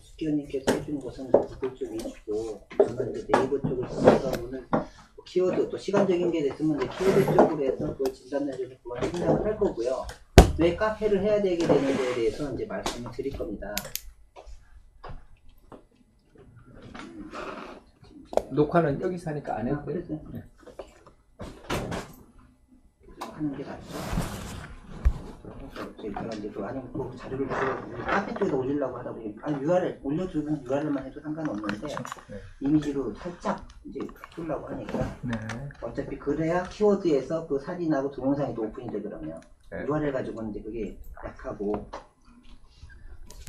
수기현님께서 해주는 것은 구글 쪽 위주고, 저는 이제 네이버 쪽을 통해서 오늘 키워드, 또 시간적인 게 됐으면 이제 키워드 쪽으로 해서 그 진단 내에서 그걸 생각을 할 거고요. 왜 카페를 해야 되게 되는지에 대해서 이제 말씀을 드릴 겁니다. 녹화는 여기서 하니까 안 해도 돼요? 네. 하는 게 낫죠. 제가 이제 또 아니면 또 자료를 카페 쪽에다 올리려고 하다 보니 URL 올려주면 URL만 해도 상관없는데 이미지로 살짝 이제 해주려고 하니까 어차피 그래야 키워드에서 그 사진하고 동영상이 또 오픈이 되거든요. URL 가지고는 이제 그게 약하고,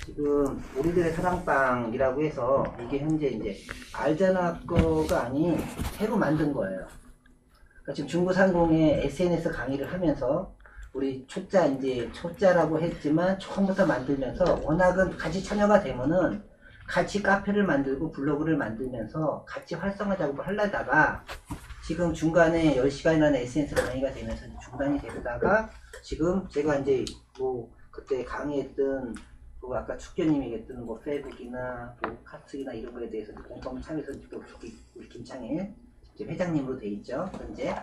지금 우리들의 사랑방이라고 해서 이게 현재 이제 알잖아 거가 아닌 새로 만든 거예요. 그러니까 지금 중구상공에 SNS 강의를 하면서 우리 초짜라고 했지만 처음부터 만들면서 워낙은 같이 참여가 되면은 같이 카페를 만들고 블로그를 만들면서 같이 활성화 작업을 하려다가 지금 중간에 10시간이라는 SNS 강의가 되면서 중단이 되다가 지금 제가 이제 뭐 그때 강의했던 그 아까 축교님이 했던 뭐 페이북이나 뭐 카스나 이런 거에 대해서 공통 참여해서 우리 김창일 회장님으로 돼 있죠 현재.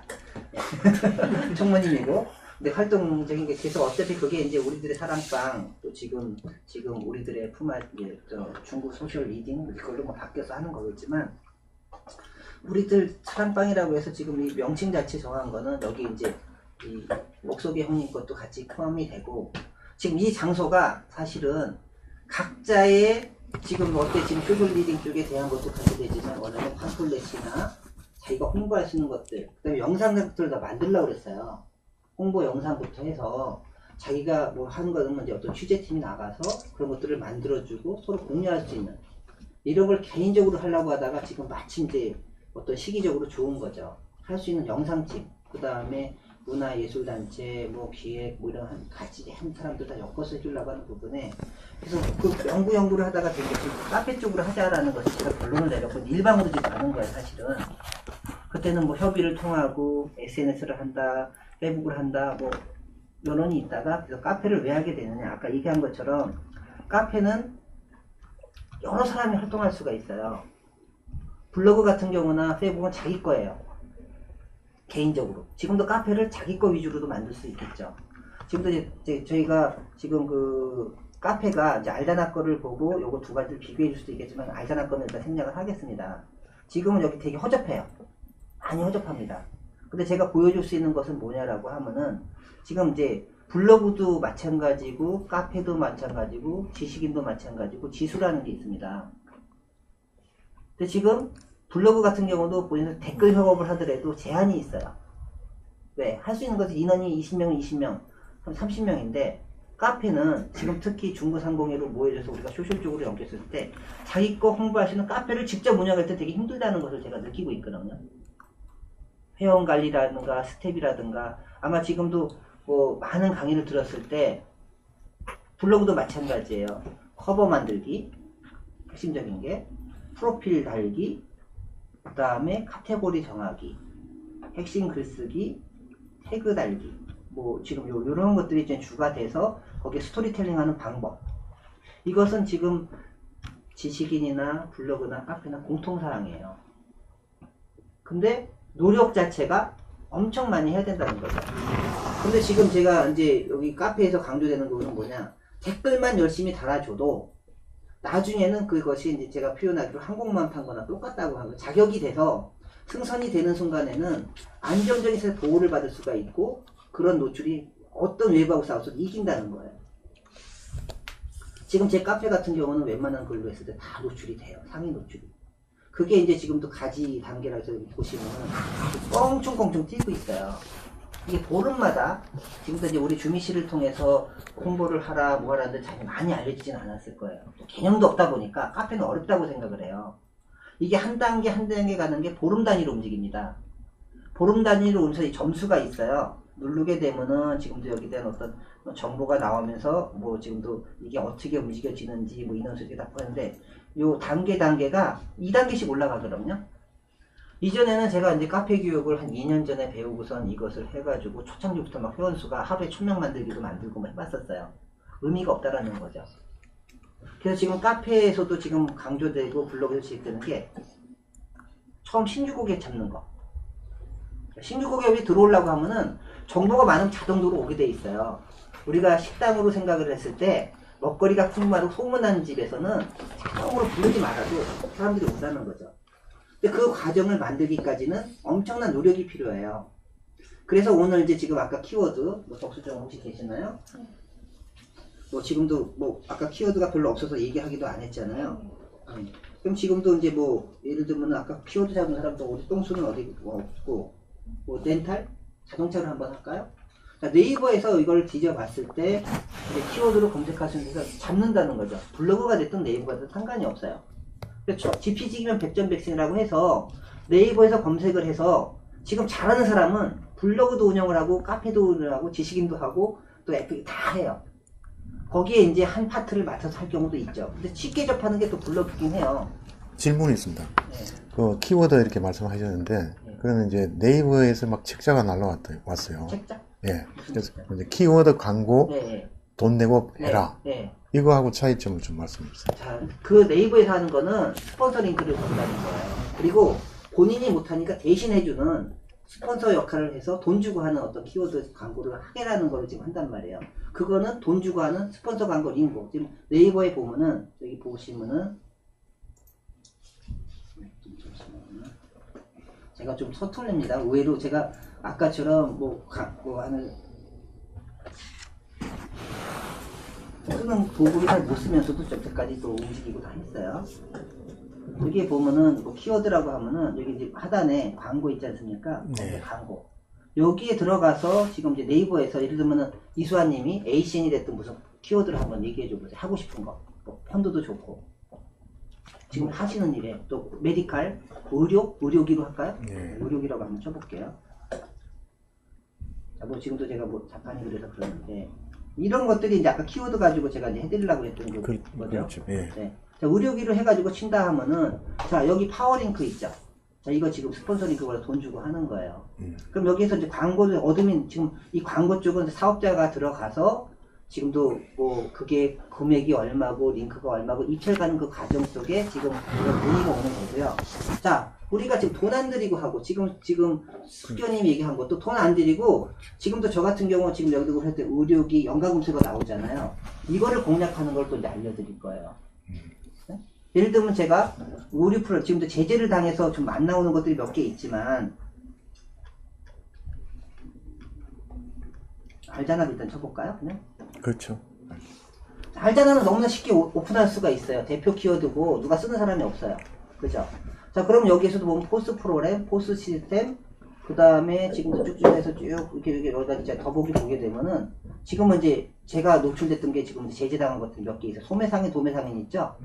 총무님이고. 근데 활동적인 게 계속 어차피 그게 이제 우리들의 사랑방, 또 지금 우리들의 중국 소셜 리딩 그걸로 뭐 바뀌어서 하는 거겠지만, 우리들 사랑방이라고 해서 지금 이 명칭 자체 정한 거는 여기 이제 이 목소개 형님 것도 같이 포함이 되고, 지금 이 장소가 사실은 각자의 지금 지금 소셜 리딩 쪽에 대한 것도 같이 되지만, 원래는 팜플렛이나 자기가 홍보할 수 있는 것들, 그 다음에 영상들을 다 만들려고 그랬어요. 홍보 영상부터 해서 자기가 뭐 하는 거는 이제 어떤 취재팀이 나가서 그런 것들을 만들어주고 서로 공유할 수 있는 이런 걸 개인적으로 하려고 하다가 지금 마침 이제 어떤 시기적으로 좋은 거죠. 할 수 있는 영상팀, 그 다음에 문화예술단체, 뭐 기획, 뭐 이런 같이 한 사람들 다 엮어서 해주려고 하는 부분에, 그래서 그 연구를 하다가 되게 지금 카페 쪽으로 하자라는 것을 제가 결론을 내렸고 일방으로 지금 가는 거예요, 사실은. 그때는 뭐 협의를 통하고 SNS를 한다, 페이북을 한다, 뭐 여론이 있다가, 그래서 카페를 왜 하게 되느냐, 아까 얘기한 것처럼 카페는 여러 사람이 활동할 수가 있어요. 블로그 같은 경우나 페이북은 자기 거예요, 개인적으로. 지금도 카페를 자기 거 위주로도 만들 수 있겠죠. 지금도 이제 저희가 지금 그 카페가 이제 알다나 거를 보고 요거 두 가지를 비교해 줄 수도 있겠지만, 알다나 거는 일단 생략을 하겠습니다. 지금은 여기 되게 허접해요. 많이 허접합니다. 근데 제가 보여줄 수 있는 것은 뭐냐라고 하면은, 지금 이제 블로그도 마찬가지고 카페도 마찬가지고 지식인도 마찬가지고 지수라는 게 있습니다. 근데 지금 블로그 같은 경우도 보시면 댓글 협업을 하더라도 제한이 있어요. 왜? 할 수 있는 것은 인원이 20명, 20명, 30명인데, 카페는 지금 특히 중구상공회로 모여져서 우리가 소셜 쪽으로 연결했을 때 자기 거 홍보할 수 있는 카페를 직접 운영할 때 되게 힘들다는 것을 제가 느끼고 있거든요. 회원 관리라든가 스텝이라든가, 아마 지금도 뭐 많은 강의를 들었을 때 블로그도 마찬가지예요. 커버 만들기, 핵심적인 게 프로필 달기, 그 다음에 카테고리 정하기, 핵심 글쓰기, 태그 달기, 뭐 지금 요런 것들이 이제 주가 돼서 거기에 스토리텔링 하는 방법, 이것은 지금 지식인이나 블로그나 카페나 공통사항이에요. 근데 노력 자체가 엄청 많이 해야 된다는 거죠. 근데 지금 제가 이제 여기 카페에서 강조되는 부분은 뭐냐, 댓글만 열심히 달아줘도 나중에는 그것이 이제 제가 표현하기로 한국만 판거나 똑같다고 하고 자격이 돼서 승선이 되는 순간에는 안정적인 보호를 받을 수가 있고, 그런 노출이 어떤 외부하고 싸워서 이긴다는 거예요. 지금 제 카페 같은 경우는 웬만한 글로 했을 때 다 노출이 돼요. 상위 노출이. 그게 이제 지금도 가지 단계라 해서 보시면은 껑충껑충 뛰고 있어요. 이게 보름마다 지금도 이제 우리 주미씨를 통해서 홍보를 하라 뭐 하라는데 잘 많이 알려지진 않았을 거예요. 개념도 없다 보니까 카페는 어렵다고 생각을 해요. 이게 한 단계 한 단계 가는 게 보름 단위로 움직입니다. 보름 단위로 오면서 이 점수가 있어요. 누르게 되면은 지금도 여기에 대한 어떤 정보가 나오면서 뭐 지금도 이게 어떻게 움직여지는지 뭐 인원수가 다 보는데, 요 단계가 2단계씩 올라가거든요. 이전에는 제가 이제 카페 교육을 한 2년 전에 배우고선 이것을 해가지고 초창기부터 막 회원수가 하루에 1000명 만들기도 만들고 막 해봤었어요. 의미가 없다라는 거죠. 그래서 지금 카페에서도 지금 강조되고 블로그에서 지적되는 게 처음 신규 고객 잡는 거. 신규 고객이 들어오려고 하면은 정보가 많으면 자동적으로 오게 돼 있어요. 우리가 식당으로 생각을 했을 때 먹거리가 풍부하고 소문난 집에서는 자동으로 부르지 말아도 사람들이 온다는 거죠. 근데 그 과정을 만들기까지는 엄청난 노력이 필요해요. 그래서 오늘 이제 지금 아까 키워드, 뭐 덕수정 혹시 계시나요? 뭐 지금도 뭐 아까 키워드가 별로 없어서 얘기하기도 안 했잖아요. 그럼 지금도 이제 뭐 예를 들면 아까 키워드 잡은 사람도 어디 똥수는 어디 뭐 없고 뭐 렌탈? 자동차로 한번 할까요? 자, 네이버에서 이걸 뒤져봤을 때 이제 키워드로 검색하시는 데서 잡는다는 거죠. 블로그가 됐든 네이버가 됐든 상관이 없어요. 그렇죠. GPG면 백전백승이라고 해서 네이버에서 검색을 해서 지금 잘하는 사람은 블로그도 운영을 하고 카페도 운영하고 지식인도 하고 또 애플 다 해요. 거기에 이제 한 파트를 맡아서 할 경우도 있죠. 근데 쉽게 접하는 게 또 블로그긴 해요. 질문이 있습니다. 네. 그 키워드 이렇게 말씀하셨는데, 그러면 이제 네이버에서 막 책자가 왔어요. 책자? 예. 그래서 이제 키워드 광고 네. 돈 내고 해라. 네. 이거하고 차이점을 좀 말씀해 주세요. 자, 그 네이버에서 하는 거는 스폰서 링크를 건다는 거예요. 그리고 본인이 못하니까 대신 해주는 스폰서 역할을 해서 돈 주고 하는 어떤 키워드 광고를 하게라는 거를 지금 한단 말이에요. 그거는 돈 주고 하는 스폰서 광고 링고. 지금 네이버에 보면은, 여기 보시면은, 제가 좀 서툴립니다. 의외로 제가 아까처럼 뭐 하는, 쓰는 도구를 잘 못 쓰면서도 저때까지 또 움직이고 다 했어요. 여기 보면은 뭐 키워드라고 하면은 여기 이제 하단에 광고 있지 않습니까? 네. 광고. 여기에 들어가서 지금 이제 네이버에서 예를 들면은 이수아님이 ACN이 됐든 무슨 키워드를 한번 얘기해 줘 보세요. 하고 싶은 거. 뭐 펀드도 좋고. 지금 하시는 일에 또 메디칼, 의료기로 할까요? 네. 의료기라고 한번 쳐볼게요. 자, 뭐 지금도 제가 뭐 자판이 그래서 그러는데 이런 것들이 이제 아까 키워드 가지고 제가 이제 해드리려고 했던 거죠. 그렇죠. 예. 네. 자, 의료기로 해가지고 친다 하면은, 자, 여기 파워링크 있죠? 자, 이거 지금 스폰서링크보다 돈 주고 하는 거예요. 그럼 여기에서 이제 광고를 얻으면, 지금 이 광고 쪽은 사업자가 들어가서, 지금도 뭐, 그게 금액이 얼마고, 링크가 얼마고, 입찰가는 그 과정 속에 지금 문의가 오는 거고요. 자, 우리가 지금 돈 안 들이고 하고, 지금 숙견님 얘기한 것도 돈 안 들이고, 지금도 저 같은 경우 지금 여기도 할 때 의료기 연가금수가 나오잖아요. 이거를 공략하는 걸 또 이제 알려드릴 거예요. 예를 들면 제가 의료 프로 지금도 제재를 당해서 좀 안 나오는 것들이 몇 개 있지만 알자나를 일단 쳐볼까요? 그냥? 그렇죠. 알자나는 너무나 쉽게 오픈할 수가 있어요. 대표 키워드고 누가 쓰는 사람이 없어요. 그죠? 자, 그럼 여기에서도 보면 포스 프로그램, 포스 시스템, 그 다음에 지금도 쭉쭉 해서 쭉 이렇게 여기다 이제 더보기 보게 되면은 지금은 이제 제가 노출됐던 게 지금 제재당한 것들이 몇 개 있어요. 소매상인, 도매상인 있죠?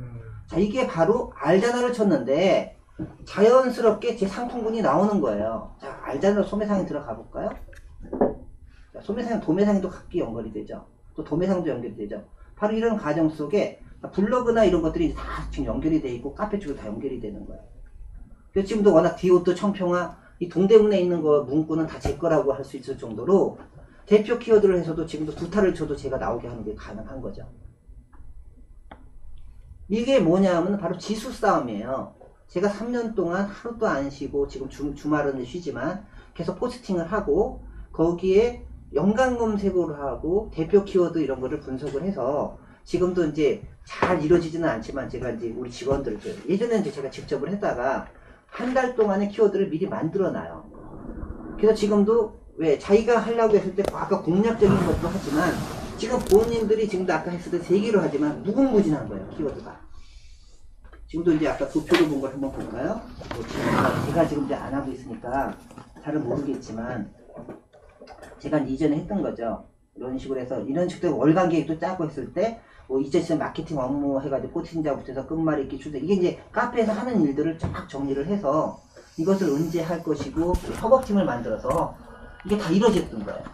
자, 이게 바로 알자나를 쳤는데 자연스럽게 제 상품군이 나오는 거예요. 자, 알자나 소매상인 들어가 볼까요? 자, 소매상인, 도매상인도 각기 연결이 되죠. 또 도매상도 연결이 되죠. 바로 이런 과정 속에 블로그나 이런 것들이 다 지금 연결이 돼 있고 카페 쪽으로 다 연결이 되는 거예요. 그래서 지금도 워낙 디오또 청평화 이 동대문에 있는 거 문구는 다 제 거라고 할 수 있을 정도로 대표 키워드를 해서도 지금도 두 타를 쳐도 제가 나오게 하는 게 가능한 거죠. 이게 뭐냐 하면 바로 지수 싸움이에요. 제가 3년 동안 하루도 안 쉬고 지금 주말은 쉬지만 계속 포스팅을 하고 거기에 연관 검색을 하고 대표 키워드 이런 거를 분석을 해서 지금도 이제 잘 이루어지지는 않지만 제가 이제 우리 직원들 예전에 이제 제가 직접을 했다가 한 달 동안의 키워드를 미리 만들어 놔요. 그래서 지금도 왜 자기가 하려고 했을 때 아까 공략적인 것도 하지만 지금 본인들이 지금도 아까 했을 때 3개로 하지만 무궁무진한 거예요. 키워드가. 지금도 이제 아까 도표로 본 걸 한번 볼까요? 뭐 제가 지금 이제 안 하고 있으니까 잘은 모르겠지만 제가 이전에 했던 거죠. 이런 식으로 해서 이런 식으로 월간 계획도 짜고 했을 때 뭐 2000시간 마케팅 업무 해가지고 포팅자부터 해서 끝말잇기 추대 이게 이제 카페에서 하는 일들을 쫙 정리를 해서 이것을 언제 할 것이고 협업팀을 만들어서 이게 다 이루어졌던 거예요.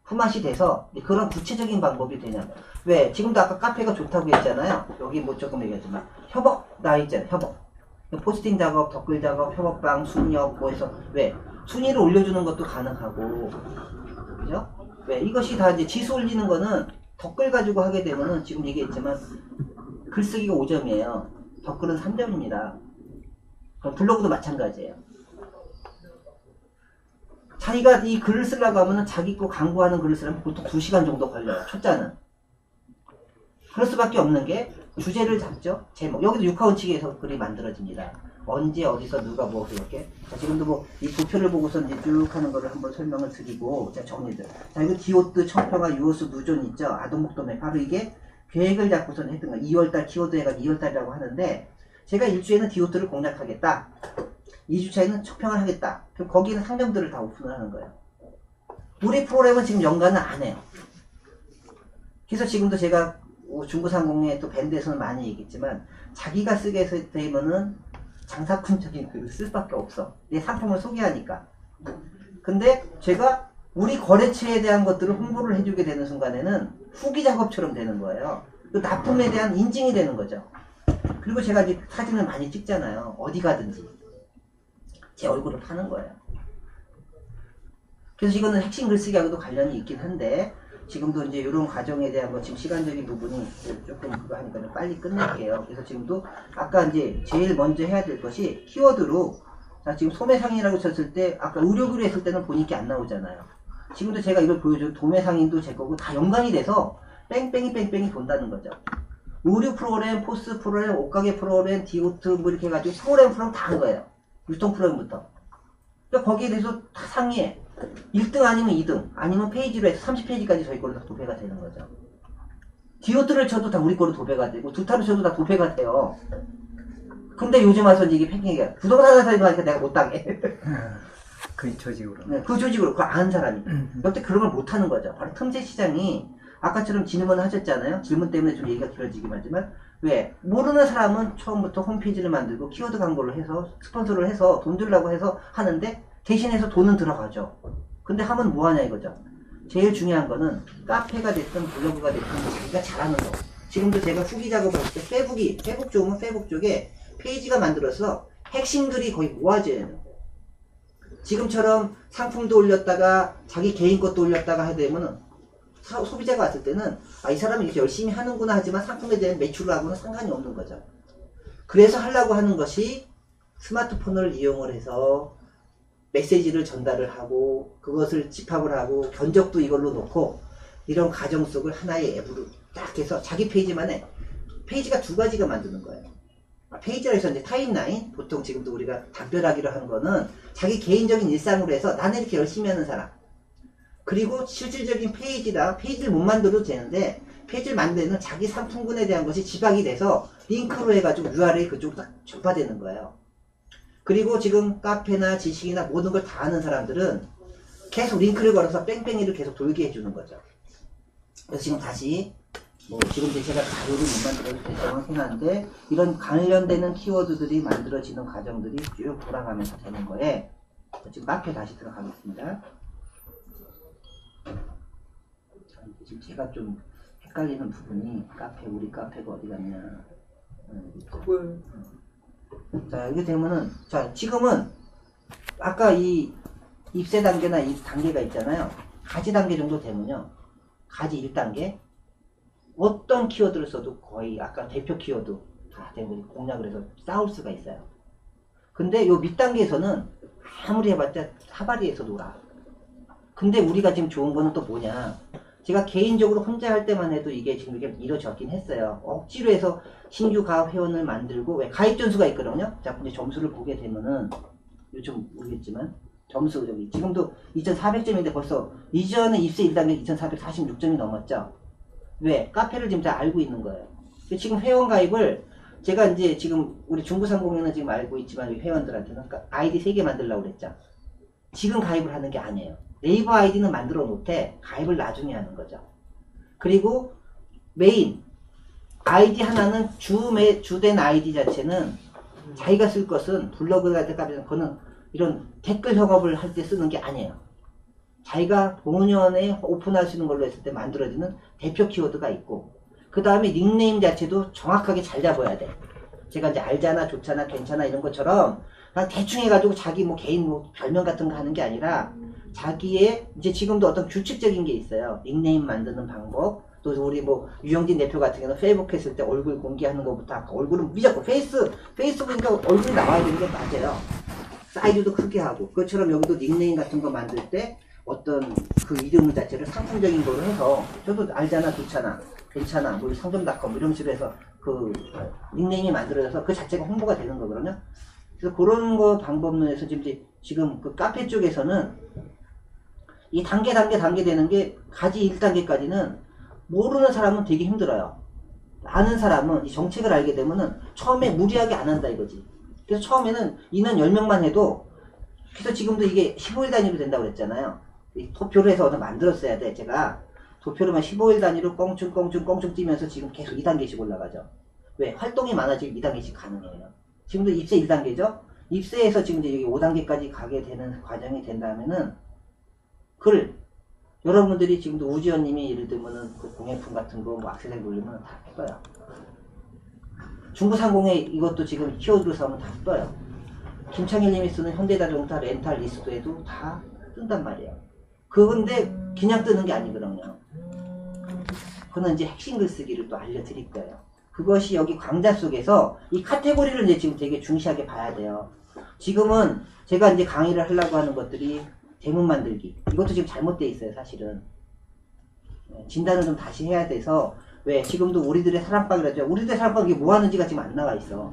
품앗이 돼서 그런 구체적인 방법이 되냐. 왜? 지금도 아까 카페가 좋다고 했잖아요. 여기 뭐 조금 얘기했지만 협업 나와 있잖아요. 협업. 포스팅 작업, 댓글 작업, 협업방, 순위업 뭐 해서 왜? 순위를 올려주는 것도 가능하고 그죠? 왜? 이것이 다 이제 지수 올리는 거는 댓글 가지고 하게 되면은 지금 얘기했지만 글쓰기가 5점이에요. 댓글은 3점입니다. 그럼 블로그도 마찬가지예요. 자기가 이 글을 쓰려고 하면은 자기 거 광고하는 글을 쓰려면 보통 2시간 정도 걸려요. 초짜는. 그럴 수밖에 없는 게 주제를 잡죠. 제목. 여기도 육하원칙에서 글이 만들어집니다. 언제 어디서 누가 뭐 이렇게. 자, 지금도 뭐 이 도표를 보고서 이제 쭉 하는 거를 한번 설명을 드리고 자, 정리들. 자, 이거 디오트, 청평화, 유호수, 누존 있죠. 아동목도매. 바로 이게 계획을 잡고선 했던 거. 2월달 키워드 해가지고 2월달이라고 하는데 제가 1주에는 디오트를 공략하겠다. 2주차에는 청평을 하겠다. 그럼 거기는 상점들을 다 오픈을 하는 거예요. 우리 프로그램은 지금 연간은 안 해요. 그래서 지금도 제가 중구상공의 또 밴드에서는 많이 얘기했지만 자기가 쓰게 되면은 장사꾼적인 글을 쓸 수밖에 없어. 내 상품을 소개하니까. 근데 제가 우리 거래처에 대한 것들을 홍보를 해주게 되는 순간에는 후기 작업처럼 되는 거예요. 그 납품에 대한 인증이 되는 거죠. 그리고 제가 이제 사진을 많이 찍잖아요. 어디 가든지. 제 얼굴을 파는 거예요. 그래서 이거는 핵심 글쓰기하고도 관련이 있긴 한데 지금도 이제 이런 과정에 대한 거 지금 시간적인 부분이 조금 그거 하니까 빨리 끝낼게요. 그래서 지금도 아까 이제 제일 먼저 해야 될 것이 키워드로 자 지금 소매상인이라고 쳤을 때 아까 의료기로 했을 때는 본인께 안 나오잖아요. 지금도 제가 이걸 보여줘도 도매상인도 제 거고 다 연관이 돼서 뺑뺑이 돈다는 거죠. 의류 프로그램, 포스 프로그램, 옷가게 프로그램, 디오트 뭐 이렇게 해가지고 프로그램 다 한 거예요. 유통 프로그램부터. 그러니까 거기에 대해서 다 상위에 1등 아니면 2등 아니면 페이지로 해서 30페이지까지 저희 걸로 다 도배가 되는 거죠. 디오트를 쳐도 다 우리 걸로 도배가 되고 두타를 쳐도 다 도배가 돼요. 근데 요즘 와서 이게 팽팽이가 부동산 회사에서 하니까 내가 못 당해. 그 조직으로. 네, 그 조직으로 그거 아는 사람이. 여태 그런 걸 못 하는 거죠. 바로 틈새 시장이 아까처럼 질문을 하셨잖아요. 질문 때문에 좀 얘기가 길어지긴 하지만 왜? 모르는 사람은 처음부터 홈페이지를 만들고 키워드 광고를 해서 스폰서를 해서 돈 주려고 해서 하는데 대신해서 돈은 들어가죠. 근데 하면 뭐하냐 이거죠. 제일 중요한 거는 카페가 됐든 블로그가 됐든 자기가 잘하는 거. 지금도 제가 후기 작업을 할 때 페북 좋으면 페북 쪽에 페이지가 만들어서 핵심들이 거의 모아져요. 지금처럼 상품도 올렸다가 자기 개인 것도 올렸다가 하게 되면은 소비자가 왔을 때는 아, 이 사람이 이렇게 열심히 하는구나 하지만 상품에 대한 매출하고는 상관이 없는 거죠. 그래서 하려고 하는 것이 스마트폰을 이용을 해서 메시지를 전달을 하고 그것을 집합을 하고 견적도 이걸로 놓고 이런 과정 속을 하나의 앱으로 딱 해서 자기 페이지만에 페이지가 2가지가 만드는 거예요. 페이지라 해서 이제 타임라인 보통 지금도 우리가 답변하기로 하는 거는 자기 개인적인 일상으로 해서 나는 이렇게 열심히 하는 사람 그리고 실질적인 페이지를 못 만들어도 되는데 페이지를 만드는 자기 상품군에 대한 것이 집약이 돼서 링크로 해가지고 URL이 그쪽으로 딱 전파되는 거예요. 그리고 지금 카페나 지식이나 모든 걸 다 아는 사람들은 계속 링크를 걸어서 뺑뺑이를 계속 돌게 해주는 거죠. 그래서 지금 다시 지금 제가 자료를 못 만들어도 정확히 한데 이런 관련되는 키워드들이 만들어지는 과정들이 쭉 돌아가면서 되는 거에 지금 카페 다시 들어가겠습니다. 지금 제가 좀 헷갈리는 부분이 우리 카페가 어디 갔냐. 자, 이렇게 되면은, 자, 지금은, 아까 이 입세 단계나 이 단계가 있잖아요. 가지 단계 정도 되면요. 가지 1단계. 어떤 키워드를 써도 거의 아까 대표 키워드 다 되면 공략을 해서 싸울 수가 있어요. 근데 요 밑단계에서는 아무리 해봤자 사바리에서 놀아. 근데 우리가 지금 좋은 거는 또 뭐냐. 제가 개인적으로 혼자 할 때만 해도 이게 지금 이렇게 이루어졌긴 했어요. 억지로 해서 신규 가입 회원을 만들고, 왜 가입 전수가 있거든요? 자, 근데 점수를 보게 되면은, 요즘 모르겠지만, 점수, 저기, 지금도 2400점인데 벌써 이전에 입세 1단계 2446점이 넘었죠? 왜? 카페를 지금 다 알고 있는 거예요. 지금 회원 가입을, 제가 이제 지금 우리 중구상공인은 지금 알고 있지만, 회원들한테는 아이디 3개 만들려고 그랬죠? 지금 가입을 하는 게 아니에요. 네이버 아이디는 만들어 놓되 가입을 나중에 하는 거죠. 그리고 메인 아이디 하나는 주된 아이디 자체는 자기가 쓸 것은 블로그가 될까지 그거는 이런 댓글 작업을 할 때 쓰는 게 아니에요. 자기가 본연에 오픈할 수 있는 걸로 했을 때 만들어지는 대표 키워드가 있고 그 다음에 닉네임 자체도 정확하게 잘 잡아야 돼. 제가 이제 알잖아, 좋잖아, 괜찮아 이런 것처럼 그냥 대충 해가지고 자기 뭐 개인 뭐 별명 같은 거 하는 게 아니라 자기의 이제 지금도 어떤 규칙적인 게 있어요. 닉네임 만드는 방법, 또 우리 뭐 유영진 대표 같은 경우는 페이북 했을 때 얼굴 공개하는 것부터 아까 얼굴은 무조건 페이스북이니까 얼굴이 나와야 되는 게 맞아요. 사이즈도 크게 하고 그것처럼 여기도 닉네임 같은 거 만들 때 어떤 그 이름 자체를 상품적인 거로 해서 저도 알잖아 좋잖아 괜찮아 뭐 상점닷컴 이런 식으로 해서 그 닉네임이 만들어져서 그 자체가 홍보가 되는 거거든요. 그래서 그런 거 방법론에서 지금 그 카페 쪽에서는 이 단계 되는 게 가지 1단계까지는 모르는 사람은 되게 힘들어요. 아는 사람은 이 정책을 알게 되면은 처음에 무리하게 안 한다 이거지. 그래서 처음에는 인원 10명만 해도 그래서 지금도 이게 15일 단위로 된다고 그랬잖아요. 이 도표를 해서 어느 만들었어야 돼. 제가 도표로만 15일 단위로 껑충 뛰면서 지금 계속 2단계씩 올라가죠. 왜? 활동이 많아지면 2단계씩 가능해요. 지금도 입세 1단계죠? 입세에서 지금 이제 여기 5단계까지 가게 되는 과정이 된다면은 글 여러분들이 지금도 우지연님이 예를 들면은 그 공예품 같은 거 뭐 악세사리 돌리면 다 떠요. 중구상공에 이것도 지금 키워드로 사면 다 떠요. 김창일님이 쓰는 현대자동차 렌탈 리스트에도 다 뜬단 말이에요. 그건데 그냥 뜨는 게 아니거든요. 그거는 이제 핵심 글쓰기를 또 알려드릴 거예요. 그것이 여기 강좌 속에서 이 카테고리를 이제 지금 되게 중시하게 봐야 돼요. 지금은 제가 이제 강의를 하려고 하는 것들이 대문 만들기 이것도 지금 잘못되어 있어요. 사실은 진단을 좀 다시 해야 돼서 왜 지금도 우리들의 사랑방이라죠. 우리들의 사랑방 이게 뭐 하는지가 지금 안 나와 있어.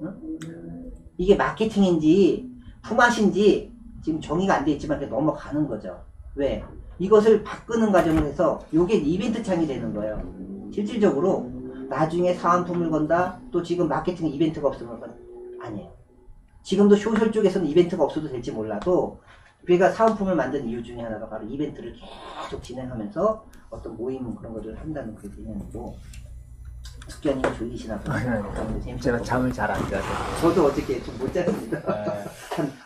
응? 이게 마케팅인지 품앗인지 지금 정의가 안 돼 있지만 그냥 넘어가는 거죠. 왜? 이것을 바꾸는 과정을 해서 이게 이벤트 창이 되는 거예요. 실질적으로 나중에 사은품을 건다 또 지금 마케팅 이벤트가 없으면 그건 아니에요. 지금도 소셜 쪽에서는 이벤트가 없어도 될지 몰라도 우리가 사은품을 만든 이유 중에 하나가 바로 이벤트를 계속 진행하면서 어떤 모임 그런 것들을 한다는 그 개념이고 숙견님이 졸리시나 봐요. 제가 잠을 잘 안 자서. 저도 어저께 좀 못 잤습니다.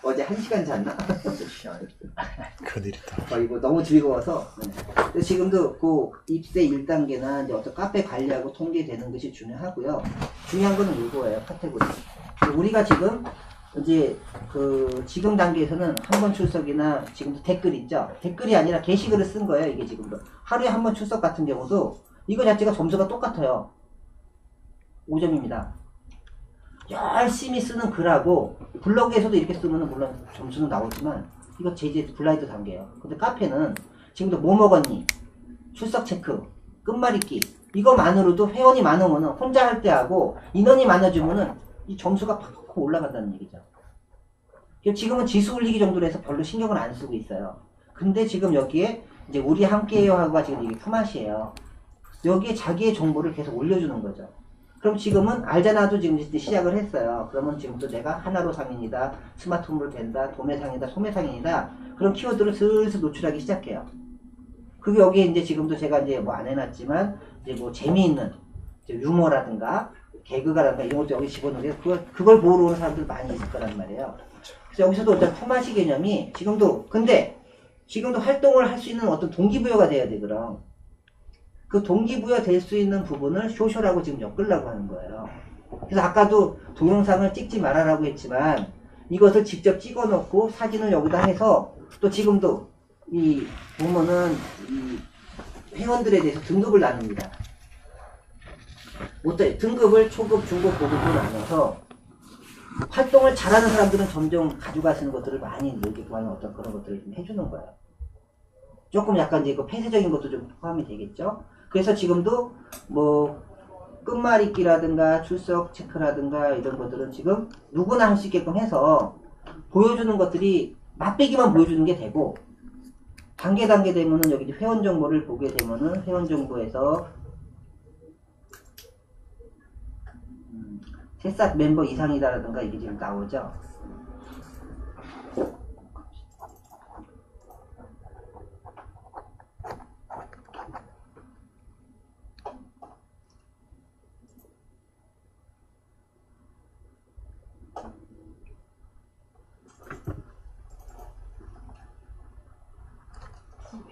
어제 1시간 잤나? 큰일이다. 거의 뭐 너무 즐거워서. 네. 지금도 그 입세 1단계나 이제 어떤 카페 관리하고 통계되는 것이 중요하고요. 중요한 거는 이거예요. 카테고리. 우리가 지금 이제 그 지금 단계에서는 한 번 출석이나 지금도 댓글 있죠. 댓글이 아니라 게시글을 쓴 거예요. 이게 지금도 하루에 한 번 출석 같은 경우도 이거 자체가 점수가 똑같아요. 5점입니다. 열심히 쓰는 글하고 블로그에서도 이렇게 쓰면 물론 점수는 나오지만 이거 제재 블라인드 단계예요. 근데 카페는 지금도 뭐 먹었니? 출석 체크, 끝말잇기 이거만으로도 회원이 많으면은 혼자 할 때 하고 인원이 많아지면은 이 점수가 팍팍 올라간다는 얘기죠. 지금은 지수 올리기 정도로 해서 별로 신경을 안 쓰고 있어요. 근데 지금 여기에 이제 우리 함께해요 하고가 지금 이게 품앗이에요. 여기에 자기의 정보를 계속 올려주는 거죠. 그럼 지금은 알잖아도 지금 이제 시작을 했어요. 그러면 지금도 내가 하나로 상인이다, 스마트홈으로 된다, 도매상이다, 소매상인이다. 그런 키워드를 슬슬 노출하기 시작해요. 그게 여기에 이제 지금도 제가 이제 뭐 안 해놨지만 이제 뭐 재미있는 이제 유머라든가 개그가라든가 이런 것도 여기 집어넣는 게 그걸 보러 오는 사람들 많이 있을 거란 말이에요. 그래서 여기서도 어떤 품앗이 개념이 지금도 근데 지금도 활동을 할 수 있는 어떤 동기부여가 돼야 돼. 그럼 그 동기부여 될 수 있는 부분을 소셜하고 지금 엮으려고 하는 거예요. 그래서 아까도 동영상을 찍지 말아라고 했지만 이것을 직접 찍어 놓고 사진을 여기다 해서 또 지금도 이 보면은 이 회원들에 대해서 등급을 나눕니다. 어때? 등급을 초급, 중급, 고급으로 나눠서 활동을 잘하는 사람들은 점점 가져가시는 것들을 많이 늘게 구하는 어떤 그런 것들을 좀 해주는 거예요. 조금 약간 이제 그 폐쇄적인 것도 좀 포함이 되겠죠. 그래서 지금도 뭐 끝말잇기라든가 출석 체크라든가 이런 것들은 지금 누구나 할 수 있게끔 해서 보여주는 것들이 맛배기만 보여주는 게 되고 단계 되면은 여기 회원 정보를 보게 되면은 회원 정보에서 새싹 멤버 이상이다라든가 이게 지금 나오죠.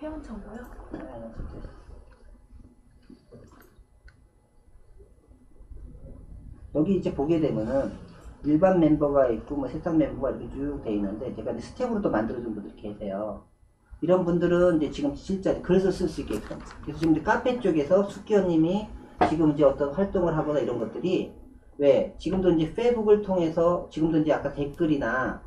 회원 정보요? 여기 이제 보게 되면은 일반 멤버가 있고 뭐 새싹 멤버가 이렇게 쭉 돼 있는데 제가 스텝으로 또 만들어준 분들이 계세요. 이런 분들은 이제 지금 실제 글을 쓸 수 있게끔. 그래서 지금 카페 쪽에서 숙기현님이 지금 이제 어떤 활동을 하거나 이런 것들이 왜 지금도 이제 페이북을 통해서 지금도 이제 아까 댓글이나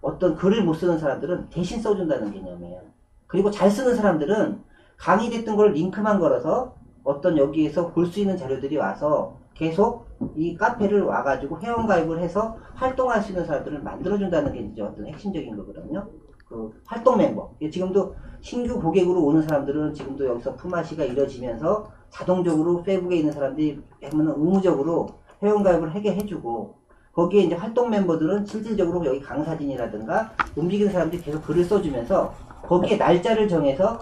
어떤 글을 못 쓰는 사람들은 대신 써준다는 개념이에요. 그리고 잘 쓰는 사람들은 강의됐던 걸 링크만 걸어서 어떤 여기에서 볼 수 있는 자료들이 와서 계속 이 카페를 와가지고 회원가입을 해서 활동할 수 있는 사람들을 만들어준다는 게 이제 어떤 핵심적인 거거든요. 그 활동 멤버. 지금도 신규 고객으로 오는 사람들은 지금도 여기서 품앗이가 이루어지면서 자동적으로 페이북에 있는 사람들이 하면은 의무적으로 회원가입을 하게 해주고 거기에 이제 활동 멤버들은 실질적으로 여기 강사진이라든가 움직이는 사람들이 계속 글을 써주면서 거기에 날짜를 정해서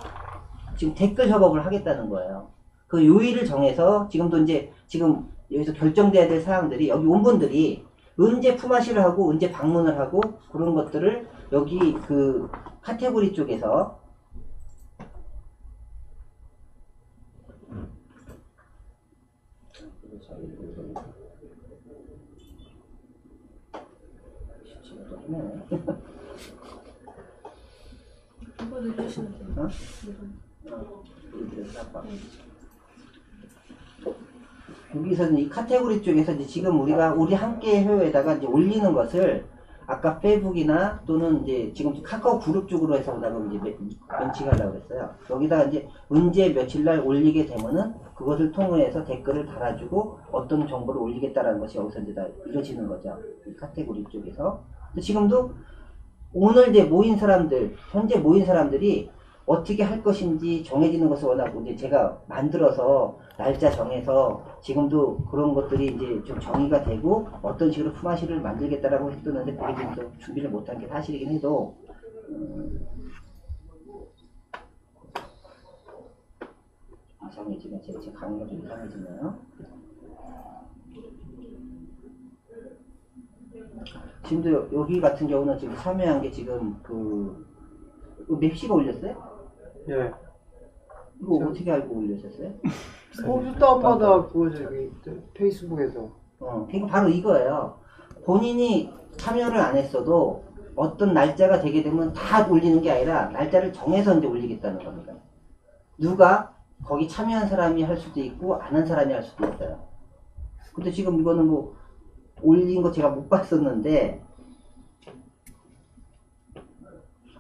지금 댓글 협업을 하겠다는 거예요. 그 요일을 정해서 지금도 이제 지금 여기서 결정돼야 될 사항들이 여기 온 분들이 언제 품앗이를 하고 언제 방문을 하고 그런 것들을 여기 그 카테고리 쪽에서 이거 누르시면 돼요. 여기서는 이 카테고리 쪽에서 이제 지금 우리 함께 해외에다가 이제 올리는 것을 아까 페이북이나 또는 이제 지금 카카오 그룹 쪽으로 해서 오다가 이제 런칭하려고 그랬어요. 여기다가 이제 언제 며칠 날 올리게 되면은 그것을 통해서 댓글을 달아주고 어떤 정보를 올리겠다라는 것이 여기서 이제 다 이루어지는 거죠. 이 카테고리 쪽에서. 지금도 오늘 이제 모인 사람들, 현재 모인 사람들이 어떻게 할 것인지 정해지는 것을 원하고 이제 제가 만들어서 날짜 정해서 지금도 그런 것들이 이제 좀 정의가 되고 어떤 식으로 품앗이를 만들겠다라고 했었는데 그게 지금 좀 준비를 못한 게 사실이긴 해도 이상해지네. 제 강의가 좀 이상해지네요. 지금도 여기 같은 경우는 지금 참여한 게 지금 맵시가 올렸어요? 예. 이거 어떻게 알고 올리셨어요? 거기서 다운받아갖고 저기 페이스북에서. 그러니까 바로 이거예요. 본인이 참여를 안 했어도 어떤 날짜가 되게 되면 다 올리는 게 아니라 날짜를 정해서 이제 올리겠다는 겁니다. 누가 거기 참여한 사람이 할 수도 있고 안 한 사람이 할 수도 있어요. 근데 지금 이거는 뭐 올린 거 제가 못 봤었는데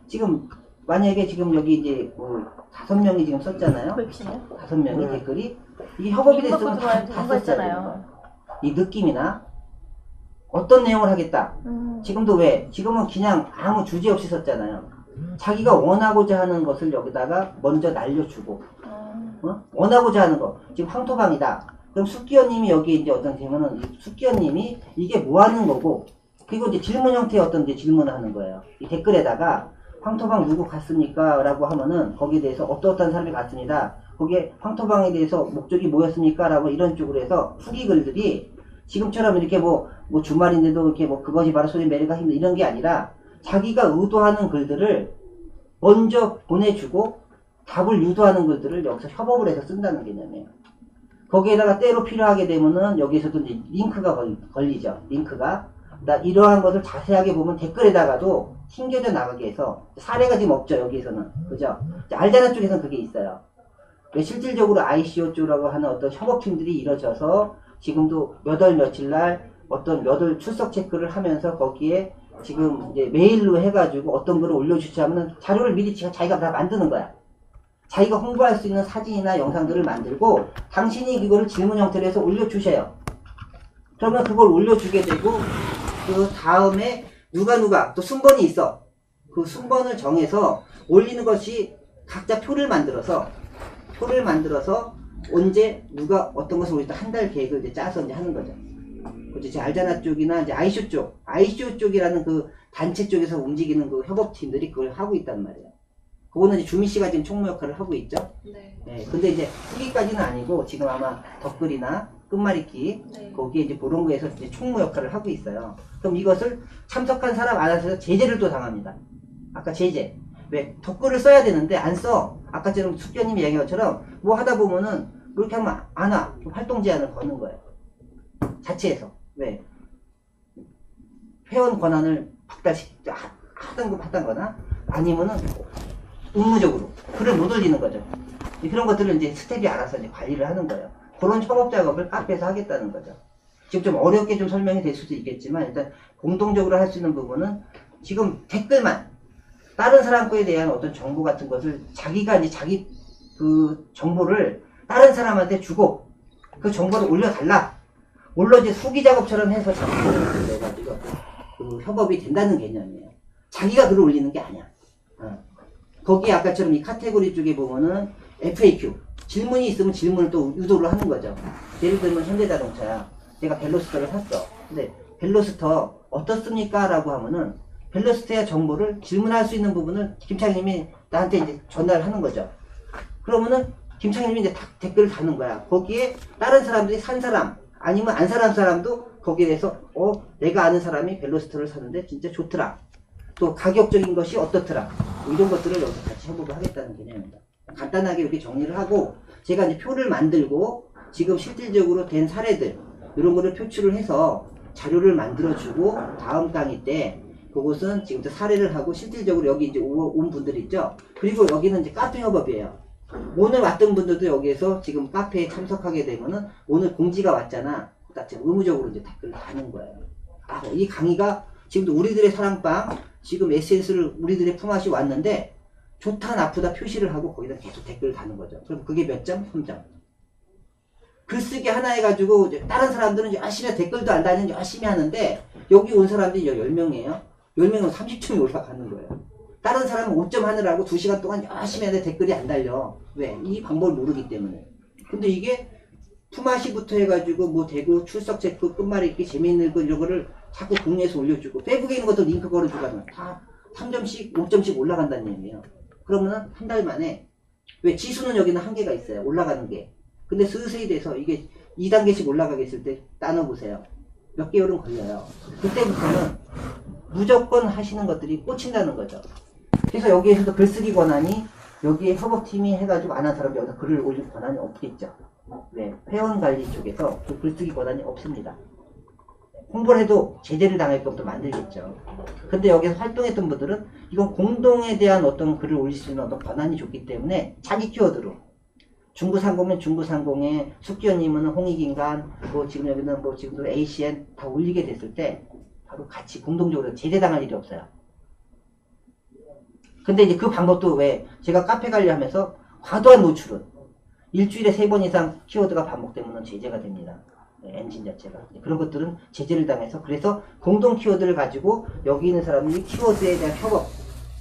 지금 만약에 지금 여기 이제 5명이 지금 썼잖아요. 5명이 댓글이 이게 협업이 됐으면 다 썼잖아요. 이 느낌이나 어떤 내용을 하겠다. 지금도 왜? 지금은 그냥 아무 주제 없이 썼잖아요. 자기가 원하고자 하는 것을 여기다가 먼저 날려주고 원하고자 하는 거. 지금 황토방이다. 그럼 숙기현님이 여기 이제 어떤 되면은 숙기현님이 이게 뭐 하는 거고 그리고 이제 질문 형태의 어떤 이제 질문을 하는 거예요. 이 댓글에다가 황토방 누구 갔습니까? 라고 하면은 거기에 대해서 어떠한 사람이 갔습니다. 거기에 황토방에 대해서 목적이 뭐였습니까? 라고 이런 쪽으로 해서 후기 글들이 지금처럼 이렇게 뭐 주말인데도 이렇게 뭐 그것이 바로 소리 매력가 힘든 이런 게 아니라 자기가 의도하는 글들을 먼저 보내주고 답을 유도하는 글들을 여기서 협업을 해서 쓴다는 개념이에요. 거기에다가 때로 필요하게 되면은 여기서도 이제 링크가 걸리죠. 링크가. 이러한 것을 자세하게 보면 댓글에다가도 튕겨져 나가게 해서 사례가 지금 없죠. 여기에서는. 그죠? 알자나 쪽에서는 그게 있어요. 실질적으로 ICO 쪽이라고 하는 어떤 협업팀들이 이루어져서 지금도 몇 월 며칠 날 어떤 몇 월 출석 체크를 하면서 거기에 지금 이제 메일로 해가지고 어떤 글을 올려주지 하면 자료를 미리 자기가 다 만드는 거야. 자기가 홍보할 수 있는 사진이나 영상들을 만들고 당신이 이거를 질문 형태로 해서 올려주셔요. 그러면 그걸 올려주게 되고 그 다음에 누가 또 순번이 있어. 그 순번을 정해서 올리는 것이 각자 표를 만들어서 언제 누가 어떤 것을 올리다 한 달 계획을 이제 짜서 이제 하는 거죠. 그렇죠. 이제 알자나 쪽이나 이제 ICO 쪽이라는 그 단체 쪽에서 움직이는 그 협업팀들이 그걸 하고 있단 말이에요. 그거는 이제 주미 씨가 지금 총무 역할을 하고 있죠. 네. 네. 근데 이제 후기까지는 아니고 지금 아마 덧글이나 끝말잇기 네. 거기에 이제 그런 거에서 이제 총무 역할을 하고 있어요. 그럼 이것을 참석한 사람 안에서 제재를 또 당합니다. 아까 제재. 왜? 덧글을 써야 되는데 안 써. 아까처럼 숙변님이 얘기한 것처럼 뭐 하다 보면은 뭐 이렇게 하면 안 와. 활동 제한을 거는 거예요. 자체에서. 왜? 회원 권한을 박탈시키자 하던 거나 아니면은 의무적으로 글을 못 올리는 거죠. 그런 것들을 이제 스텝이 알아서 이제 관리를 하는 거예요. 그런 협업 작업을 카페에서 하겠다는 거죠. 지금 좀 어렵게 좀 설명이 될 수도 있겠지만 일단 공동적으로 할 수 있는 부분은 지금 댓글만 다른 사람 거에 대한 어떤 정보 같은 것을 자기가 이제 자기 그 정보를 다른 사람한테 주고 그 정보를 올려달라. 물론 이제 후기 작업처럼 해서 작업을 내가지고 그 협업이 된다는 개념이에요. 자기가 글을 올리는 게 아니야. 거기에 아까처럼 이 카테고리 쪽에 보면은 FAQ 질문이 있으면 질문을 또 유도를 하는 거죠. 예를 들면 현대자동차야. 내가 벨로스터를 샀어. 근데 벨로스터 어떻습니까? 라고 하면은 벨로스터의 정보를 질문할 수 있는 부분을 김창님이 나한테 이제 전달을 하는 거죠. 그러면은 김창님이 이제 댓글을 다는 거야. 거기에 다른 사람들이 산 사람 아니면 안 산 사람도 거기에 대해서 내가 아는 사람이 벨로스터를 샀는데 진짜 좋더라. 또 가격적인 것이 어떻더라. 이런 것들을 여기서 같이 협업을 하겠다는 개념입니다. 간단하게 이렇게 정리를 하고 제가 이제 표를 만들고 지금 실질적으로 된 사례들 이런 거를 표출을 해서 자료를 만들어주고 다음 강의 때 그것은 지금부터 사례를 하고 실질적으로 여기 이제 온 분들 있죠. 그리고 여기는 이제 카페 협업이에요. 오늘 왔던 분들도 여기에서 지금 카페에 참석하게 되면은 오늘 공지가 왔잖아. 딱 의무적으로 이제 댓글을 다는 거예요. 이 강의가 지금도 우리들의 사랑방 지금 에센스를 우리들의 품앗이 왔는데 좋다 나쁘다 표시를 하고 거기다 계속 댓글을 다는 거죠. 그럼 그게 몇 점? 3점. 글쓰기 하나 해가지고 다른 사람들은 열심히 댓글도 안 다니는 열심히 하는데 여기 온 사람들이 10명이에요. 10명은 30점이 올라가는 거예요. 다른 사람은 5점 하느라고 2시간 동안 열심히 하는데 댓글이 안 달려. 왜? 이 방법을 모르기 때문에. 근데 이게 품앗이부터 해가지고 뭐 대구 출석 체크 끝말잇기 재미있는 거 이런 거를 자꾸 공유해서 올려주고 페북에 있는 것도 링크 걸어주고 하면 다 3점씩 5점씩 올라간다는 얘기예요. 그러면은 한 달 만에 왜 지수는 여기는 한계가 있어요. 올라가는 게. 근데 스스이 돼서 이게 2단계씩 올라가게 했을 때 나눠보세요. 몇 개월은 걸려요. 그때부터는 무조건 하시는 것들이 꽂힌다는 거죠. 그래서 여기에서도 글쓰기 권한이 여기에 협업팀이 해가지고 안 한 사람이 여기서 글을 올릴 권한이 없겠죠. 네, 회원관리 쪽에서 그 글쓰기 권한이 없습니다. 홍보를 해도 제재를 당할 것도 만들겠죠. 근데 여기서 활동했던 분들은 이건 공동에 대한 어떤 글을 올릴 수 있는 어떤 권한이 좋기 때문에 자기 키워드로 중구상공이면 중구상공에 숙기원님은 홍익인간 뭐 지금 여기는 뭐 지금도 ACN 다 올리게 됐을 때 바로 같이 공동적으로 제재당할 일이 없어요. 근데 이제 그 방법도 왜 제가 카페 관리하면서 과도한 노출은 일주일에 3번 이상 키워드가 반복되면 제재가 됩니다. 네, 엔진 자체가. 그런 것들은 제재를 당해서 그래서 공동 키워드를 가지고 여기 있는 사람들이 키워드에 대한 협업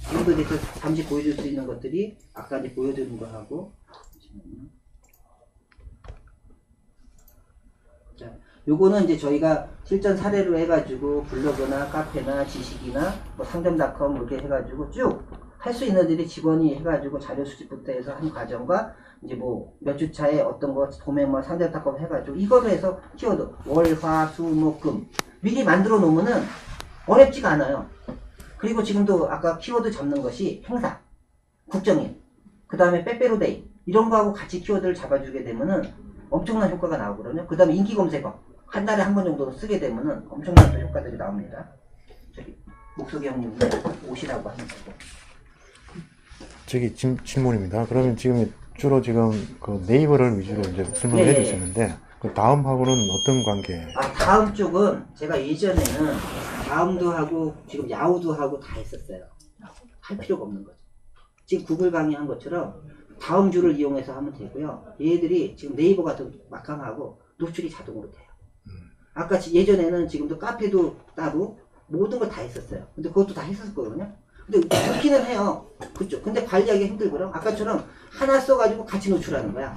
지금도 대해서 잠시 보여줄 수 있는 것들이 아까 이제 보여드린 거하고 자, 요거는 이제 저희가 실전 사례로 해가지고 블로그나 카페나 지식이나 뭐 상점닷컴 이렇게 해가지고 쭉 할 수 있는 들이 직원이 해가지고 자료 수집부터 해서 한 과정과 이제 뭐 몇 주 차에 어떤 거 도면 뭐 상점닷컴 해가지고 이거로 해서 키워드 월, 화, 수, 목, 금 미리 만들어 놓으면은 어렵지가 않아요. 그리고 지금도 아까 키워드 잡는 것이 행사, 국정일, 그 다음에 빼빼로데이 이런 거하고 같이 키워드를 잡아주게 되면은 엄청난 효과가 나오거든요. 그 다음에 인기 검색어 한 달에 한 번 정도 쓰게 되면은 엄청난 또 효과들이 나옵니다. 저기 목소리 형님 오시라고 하는 거고. 저기 질문입니다. 그러면 지금 주로 지금 그 네이버를 위주로 이제 설명을 네. 해주시는데 그 다음하고는 어떤 관계? 다음 쪽은 제가 예전에는 다음도 하고 지금 야후도 하고 다 했었어요. 할 필요가 없는 거죠. 지금 구글 강의한 것처럼 다음 줄을 이용해서 하면 되고요. 얘들이 지금 네이버 같은 막강하고 노출이 자동으로 돼요. 아까 예전에는 지금도 카페도 따로 모든 걸 다 했었어요. 근데 그것도 다 했었을 거거든요. 근데 좋기는 해요. 그죠? 근데 관리하기 힘들거든. 아까처럼 하나 써가지고 같이 노출하는 거야.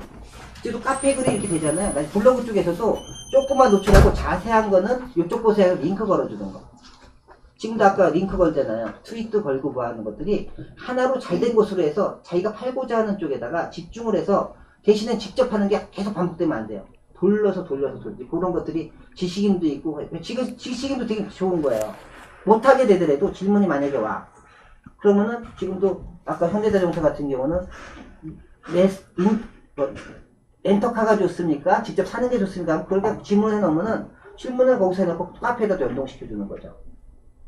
지금 카페 글이 이렇게 되잖아요. 블로그 쪽에서도 조금만 노출하고 자세한 거는 이쪽 보세요. 링크 걸어주는 거. 지금도 아까 링크 걸잖아요. 트윗도 걸고 뭐 하는 것들이 하나로 잘된 곳으로 해서 자기가 팔고자 하는 쪽에다가 집중을 해서 대신에 직접 하는 게 계속 반복되면 안 돼요. 돌려서 돌리지. 그런 것들이 지식인도 있고, 지금 지식인도 되게 좋은 거예요. 못하게 되더라도 질문이 만약에 와. 그러면은 지금도 아까 현대자동차 같은 경우는 렌터카가 좋습니까? 직접 사는 게 좋습니까? 그렇게 질문해 놓으면은 질문을 거기서 해놓고 카페에다 연동시켜 주는 거죠.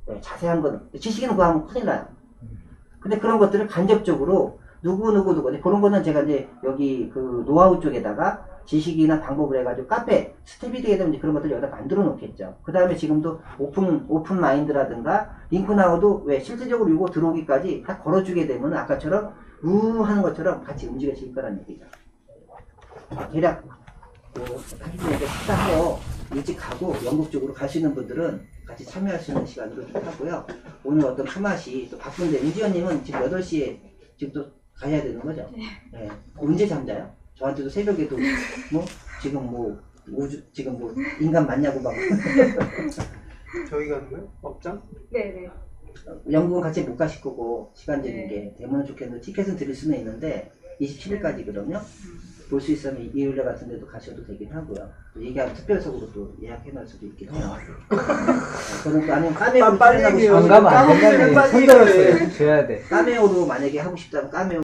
네, 자세한 거는 지식인은 그거 하면 큰일 나요. 근데 그런 것들을 간접적으로 누구 그런 거는 제가 이제 여기 그 노하우 쪽에다가 지식이나 방법을 해가지고 카페 스텝이 되게 되면 이제 그런 것들을 여기다 만들어 놓겠죠. 그 다음에 지금도 오픈 마인드라든가 링크나우도 왜 실질적으로 이거 들어오기까지 다 걸어주게 되면 아까처럼 하는 것처럼 같이 움직여질 거란 얘기죠. 대략 한국에 식사하러 일찍 가고 영국 쪽으로 가시는 분들은 같이 참여할 수 있는 시간으로 좀 하고요. 오늘 어떤 품앗이 또 바쁜데 우지연님은 지금 8시에 지금 또 가야 되는 거죠? 네. 언제 잠자요? 저한테도 새벽에도 뭐 지금 뭐 지금 뭐 인간 맞냐고 막 저희 가는 거요? 업장? 네네. 영국은 같이 못 가실 거고 시간 되는 게 되면 좋겠는데 티켓은 드릴 수는 있는데 27일까지거든요. 볼 수 있으면 일요일 같은 데도 가셔도 되긴 하고요. 또 얘기하면 특별석으로 또 예약해 놓을 수도 있긴 해요. 저는 또 아니면 까메오로 빨리 출연하고 얘기해요. 안 가면 안 까먹으면 된다는 빨리 손들었어요. 얘기해. 줘야 돼. 까메오로 만약에 하고 싶다면 까메오